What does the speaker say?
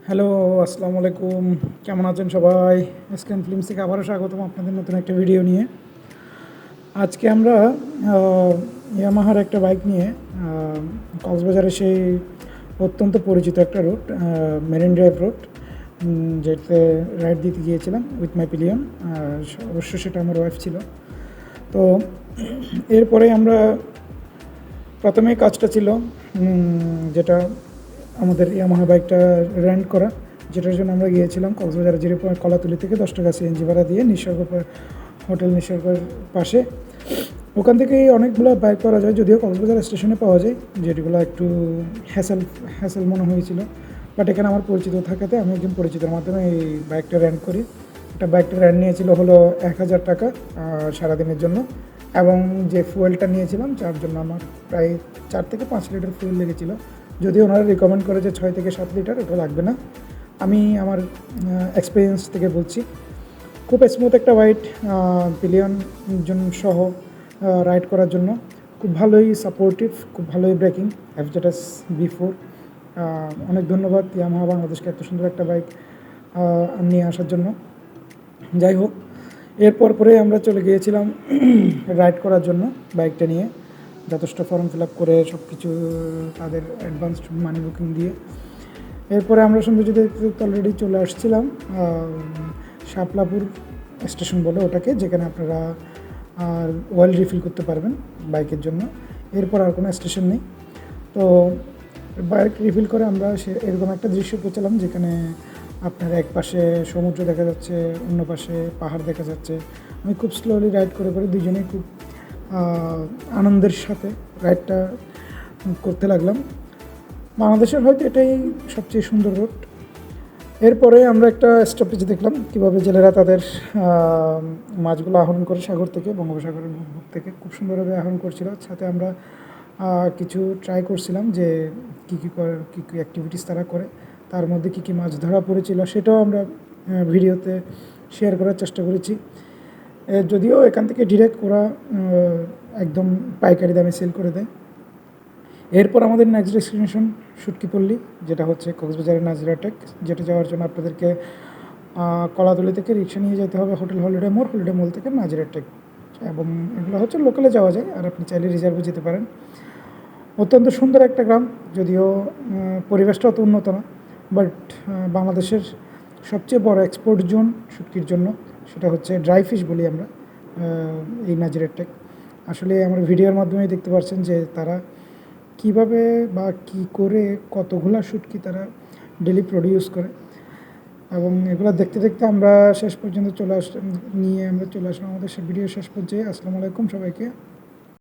Hello, আসসালামু আলাইকুম। কেমন আছেন সবাই? এসকেন ফিল্মস থেকে আবারও স্বাগতম আপনাদের নতুন একটা ভিডিও নিয়ে। আজকে আমরা ইয়ামাহার একটা বাইক নিয়ে কক্সবাজারের সেই অত্যন্ত পরিচিত একটা রুট, মেরিন ড্রাইভ রুট, যেটাতে রাইড দিতে গিয়েছিলাম উইথ মাই পিলিয়ন। অবশ্য সেটা আমার ওয়াইফ ছিল। তো এরপরে আমরা প্রথমেই কাজটা ছিল যেটা আমাদের ইয়ামাহা বাইকটা রেন্ট করা, যেটার জন্য আমরা গিয়েছিলাম কক্সবাজার জিরো পয়েন্ট কলাতুলি থেকে 10 টাকা সিএনজি ভাড়া দিয়ে নিসর্গ হোটেল নিসর্গের পাশে। ওখান থেকেই অনেকগুলো বাইক পাওয়া যায়, যদিও কক্সবাজার স্টেশনে পাওয়া যায়, যেগুলো একটু হ্যাসেল হ্যাসেল মনে হয়েছিল। বাট এখানে আমার পরিচিত থাকাতে আমি একজন পরিচিতের মাধ্যমে এই বাইকটা রেন্ট করি। একটা বাইকটা রেন্ট নিয়েছিল হলো 1000 টাকা সারাদিনের জন্য, এবং যে ফুয়েলটা নিয়েছিলাম যার জন্য আমার প্রায় 4 থেকে 5 লিটার ফুয়েল লেগেছিলো। যদিও ওনারা রিকমেন্ড করে যে 6 থেকে 7 লিটার, ওটা লাগবে না। আমি আমার এক্সপিরিয়েন্স থেকে বলছি, খুব স্মুথ একটা রাইড, পিলিয়ন সহ রাইড করার জন্য খুব ভালোই সাপোর্টিভ, খুব ভালোই ব্রেকিং, এফজেডএস B4। অনেক ধন্যবাদ ইয়ামাহা বাংলাদেশকে এত সুন্দর একটা বাইক নিয়ে আসার জন্য। যাই হোক, পরে আমরা চলে গিয়েছিলাম রাইড করার জন্য বাইকটা নিয়ে, যথেষ্ট ফর্ম ফিল আপ করে সব কিছু তাদের অ্যাডভান্স মানি বুকিং দিয়ে। এরপরে আমরা সৌন্দর্য দেখতে অলরেডি চলে আসছিলাম শাপলাপুর স্টেশন বলে ওটাকে, যেখানে আপনারা অয়েল রিফিল করতে পারবেন বাইকের জন্য। এরপর আর কোনো স্টেশন নেই। তো বাইক রিফিল করে আমরা এরকম একটা দৃশ্য পেয়েছিলাম, যেখানে আপনার এক পাশে সমুদ্র দেখা যাচ্ছে, অন্য পাশে পাহাড় দেখা যাচ্ছে। আমি খুব স্লোলি রাইড করে দুজনেই খুব আনন্দের সাথে রাইডটা করতে লাগলাম। বাংলাদেশের হয়তো এটাই সবচেয়ে সুন্দর রুট। এরপরে আমরা একটা স্টপেজ দেখলাম কীভাবে জেলেরা তাদের মাছগুলো আহরণ করে সাগর থেকে, বঙ্গোপসাগরের বুক থেকে খুব সুন্দরভাবে আহরণ করছিল। সাথে আমরা কিছু ট্রাই করছিলাম যে কী কী অ্যাক্টিভিটিস তারা করে, তার মধ্যে কী কী মাছ ধরা পড়েছিল সেটাও আমরা ভিডিওতে শেয়ার করার চেষ্টা করেছি। যদিও এখান থেকে ডিরেক্ট ওরা একদম পাইকারি দামে সেল করে দেয়। এরপর আমাদের নেক্সট ডেস্টিনেশন সুটকিপল্লী, যেটা হচ্ছে কক্সবাজারের নাজিরা টেক, যেটা যাওয়ার জন্য আপনাদেরকে কলাতলি থেকে রিক্সা নিয়ে যেতে হবে হোটেল হলিডে মল থেকে নাজিরা টেক, এবং এগুলো হচ্ছে লোকালে যাওয়া যায়, আর আপনি চাইলে রিজার্ভে যেতে পারেন। অত্যন্ত সুন্দর একটা গ্রাম, যদিও পরিবেশটা অত উন্নত না, বাট বাংলাদেশের সবচেয়ে বড় এক্সপোর্ট জোন শুটকির জন্য, সেটা হচ্ছে ড্রাই ফিশ বলি আমরা এই নাজিরা টেক। আসলে আমার ভিডিওর মাধ্যমেই দেখতে পাচ্ছেন যে তারা কিভাবে বা কি করে কতগুলা শুটকি তারা ডেলি প্রডিউস করে, এবং এগুলো দেখতে দেখতে আমরা শেষ পর্যন্ত চলে আসলাম আমাদের ভিডিও শেষ পর্যায়ে। আসসালামু আলাইকুম সবাইকে।